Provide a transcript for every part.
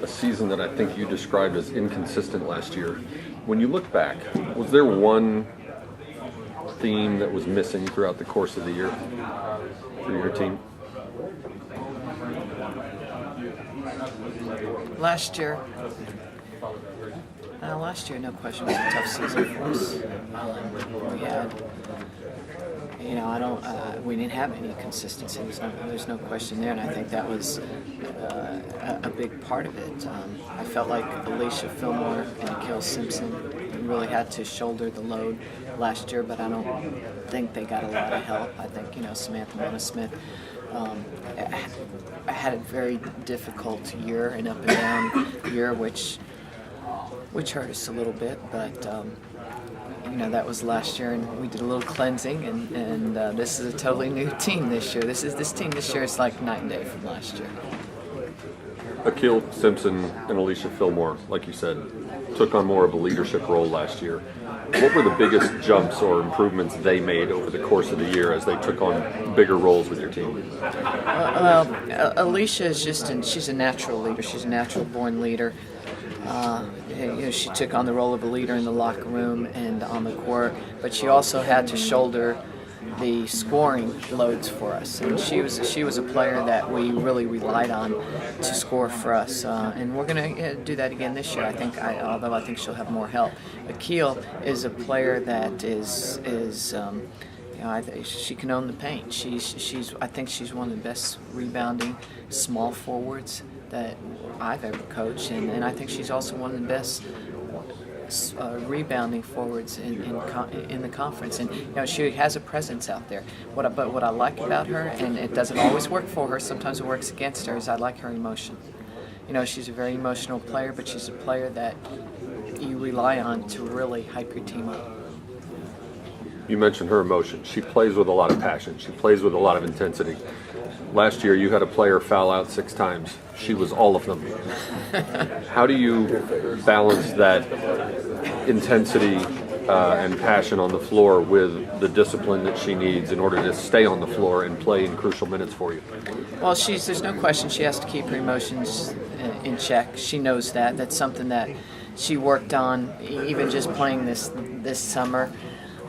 a season that I think you described as inconsistent last year. When you look back, was there one theme that was missing throughout the course of the year for your team? Last year, no question, was a tough season for us. We had, we didn't have any consistency. There's no question there, and I think that was a big part of it. I felt like Alicia Fillmore and Akil Simpson really had to shoulder the load last year, but I don't think they got a lot of help. I think, Samantha Mona-Smith had a very difficult year, an up and down year, which hurt us a little bit, but that was last year, and we did a little cleansing, and this is a totally new team this year. This team this year is like night and day from last year. Akil Simpson and Alicia Fillmore, like you said, took on more of a leadership role last year. What were the biggest jumps or improvements they made over the course of the year as they took on bigger roles with your team? Alicia is she's a natural leader. She's a natural born leader. She took on the role of a leader in the locker room and on the court, but she also had to shoulder the scoring loads for us, and she was a player that we really relied on to score for us, and we're going to do that again this year. Although I think she'll have more help. Akil is a player that is she can own the paint. I think she's one of the best rebounding small forwards that I've ever coached, and I think she's also one of the best rebounding forwards in the conference, and she has a presence out there. What I like about her, and it doesn't always work for her, sometimes it works against her, is I like her emotion. She's a very emotional player, but she's a player that you rely on to really hype your team up. You mentioned her emotion. She plays with a lot of passion. She plays with a lot of intensity. Last year, you had a player foul out 6 times. She was all of them. How do you balance that intensity and passion on the floor with the discipline that she needs in order to stay on the floor and play in crucial minutes for you? Well, there's no question she has to keep her emotions in check. She knows that. That's something that she worked on even just playing this summer.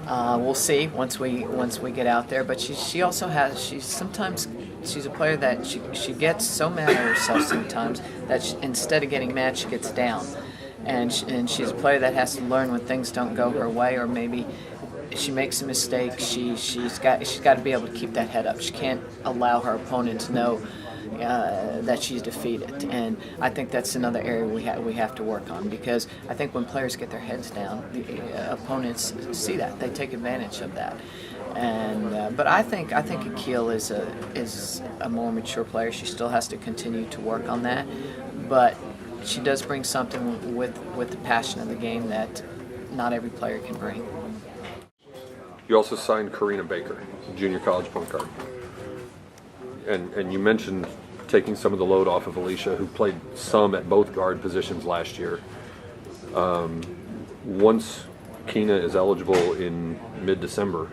We'll see once we get out there. But she also has. She's a player that she gets so mad at herself sometimes that instead of getting mad, she gets down. And she's a player that has to learn when things don't go her way, or maybe she makes a mistake. She's got to be able to keep that head up. She can't allow her opponent to know that she's defeated, and I think that's another area we have to work on, because I think when players get their heads down, the opponents see that, they take advantage of that. And but I think Akil is a more mature player. She still has to continue to work on that, but she does bring something with the passion of the game that not every player can bring. You also signed Karina Baker, junior college point guard. And you mentioned taking some of the load off of Alicia, who played some at both guard positions last year. Once Keena is eligible in mid-December,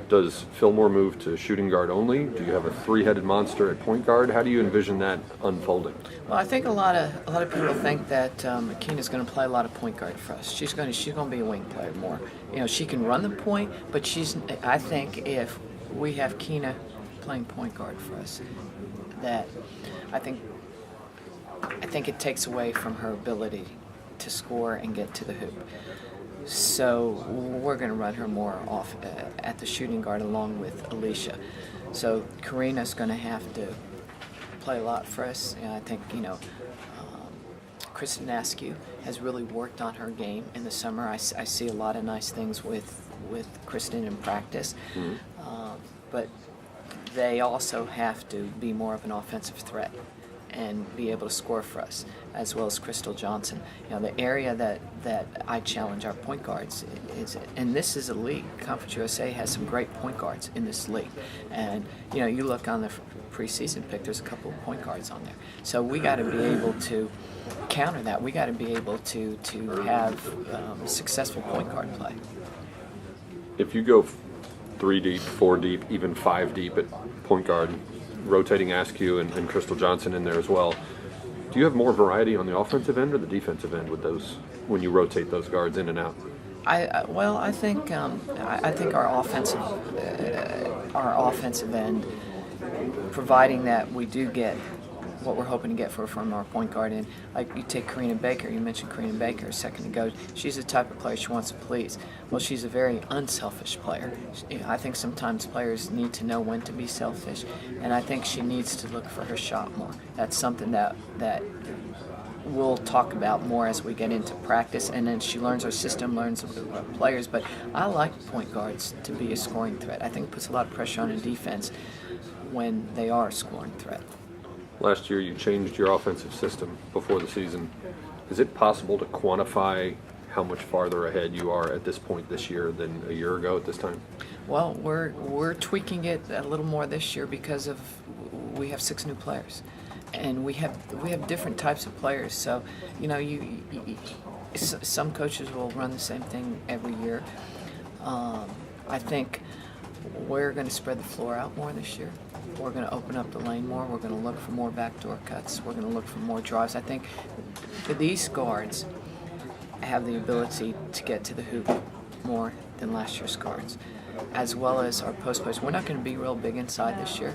does Fillmore move to shooting guard only? Do you have a 3-headed monster at point guard? How do you envision that unfolding? Well, I think a lot of people think that Keena's going to play a lot of point guard for us. She's going to be a wing player more. She can run the point, but I think if we have Keena playing point guard for us, that I think it takes away from her ability to score and get to the hoop. So we're going to run her more off at the shooting guard along with Alicia. So Karina's going to have to play a lot for us. And I think Kristen Askew has really worked on her game in the summer. I see a lot of nice things with Kristen in practice, but they also have to be more of an offensive threat and be able to score for us, as well as Crystal Johnson. The area that I challenge our point guards is, and this is a league, Conference USA has some great point guards in this league. And you look on the preseason pick, there's a couple of point guards on there. So we got to be able to counter that. We got to be able to have successful point guard play. If you go 3 deep, 4 deep, even 5 deep at point guard, rotating Askew and Crystal Johnson in there as well, Do you have more variety on the offensive end or the defensive end with those when you rotate those guards in and out? I think our offensive end, providing that we do get what we're hoping to get from our point guard in. Like you take Karina Baker, you mentioned Karina Baker a second ago. She's the type of player she wants to please. Well, she's a very unselfish player. I think sometimes players need to know when to be selfish, and I think she needs to look for her shot more. That's something that we'll talk about more as we get into practice, and then she learns our system, learns our players. But I like point guards to be a scoring threat. I think it puts a lot of pressure on a defense when they are a scoring threat. Last year you changed your offensive system before the season. Is it possible to quantify how much farther ahead you are at this point this year than a year ago at this time? Well, we're tweaking it a little more this year because we have 6 new players, and we have different types of players. So, some coaches will run the same thing every year. I think we're going to spread the floor out more this year. We're going to open up the lane more. We're going to look for more backdoor cuts. We're going to look for more drives. I think these guards have the ability to get to the hoop more than last year's guards, as well as our post players. We're not going to be real big inside this year,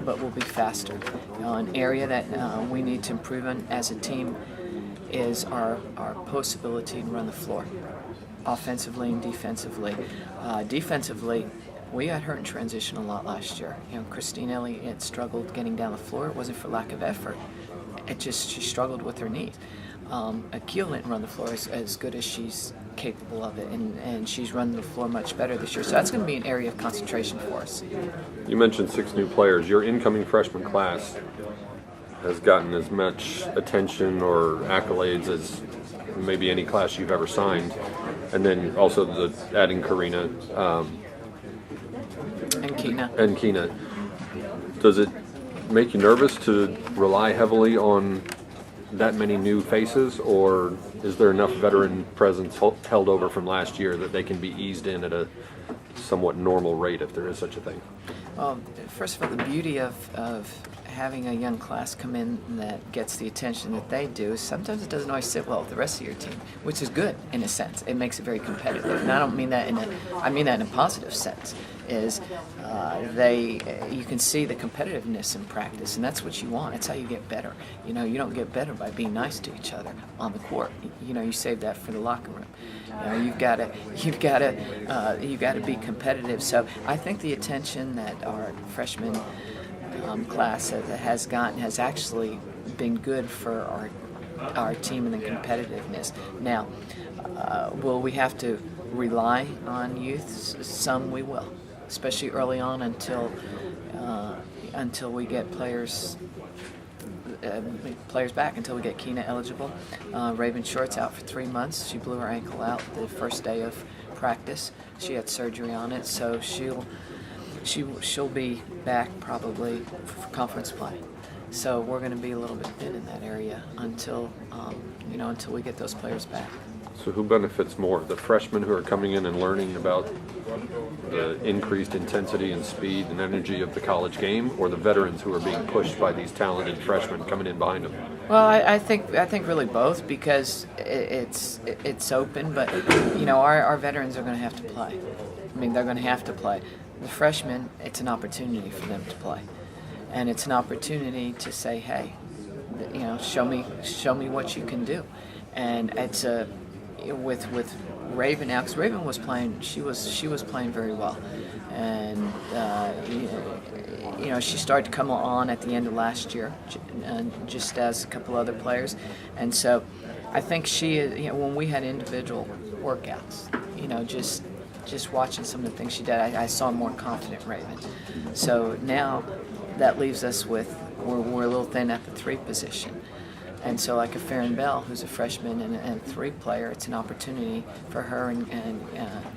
but we'll be faster. An area that we need to improve on as a team is our post ability to run the floor, offensively and defensively. Defensively, we got hurt in transition a lot last year. Christine Elliott struggled getting down the floor. It wasn't for lack of effort. She struggled with her knees. Akil didn't run the floor as good as she's capable of it, and she's running the floor much better this year. So that's going to be an area of concentration for us. You mentioned 6 new players. Your incoming freshman class has gotten as much attention or accolades as maybe any class you've ever signed. And then also adding Karina. And Keena. Does it make you nervous to rely heavily on that many new faces, or is there enough veteran presence held over from last year that they can be eased in at a somewhat normal rate, if there is such a thing? Well, first of all, the beauty of having a young class come in that gets the attention that they do is sometimes it doesn't always sit well with the rest of your team, which is good in a sense. It makes it very competitive, and I don't mean that I mean that in a positive sense. Is you can see the competitiveness in practice, and that's what you want. It's how you get better. You don't get better by being nice to each other on the court. You save that for the locker room. You've got to be competitive. So I think the attention that our freshman class has gotten has actually been good for our team and the competitiveness. Now, will we have to rely on youth? Some we will, especially early on until we get players back, until we get Keena eligible. Raven Short's out for 3 months. She blew her ankle out the first day of practice. She had surgery on it, so she'll be back probably for conference play. So we're going to be a little bit thin in that area until we get those players back. So who benefits more, the freshmen who are coming in and learning about the increased intensity and speed and energy of the college game, or the veterans who are being pushed by these talented freshmen coming in behind them? Well, I think really both, because it's open, but our veterans are going to have to play. I mean, they're going to have to play. The freshmen, it's an opportunity for them to play, and it's an opportunity to say, hey, show me what you can do. And it's with Raven now, because Raven was playing, she was playing very well, and she started to come on at the end of last year, just as a couple other players, and so I think when we had individual workouts, just watching some of the things she did, I saw a more confident Raven. So now that leaves us with we're a little thin at the 3 position. And so like a Farron Bell, who's a freshman and a 3 player, it's an opportunity for her and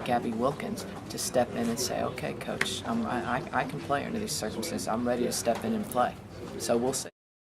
Gabby Wilkins to step in and say, okay, coach, I can play under these circumstances. I'm ready to step in and play. So we'll see.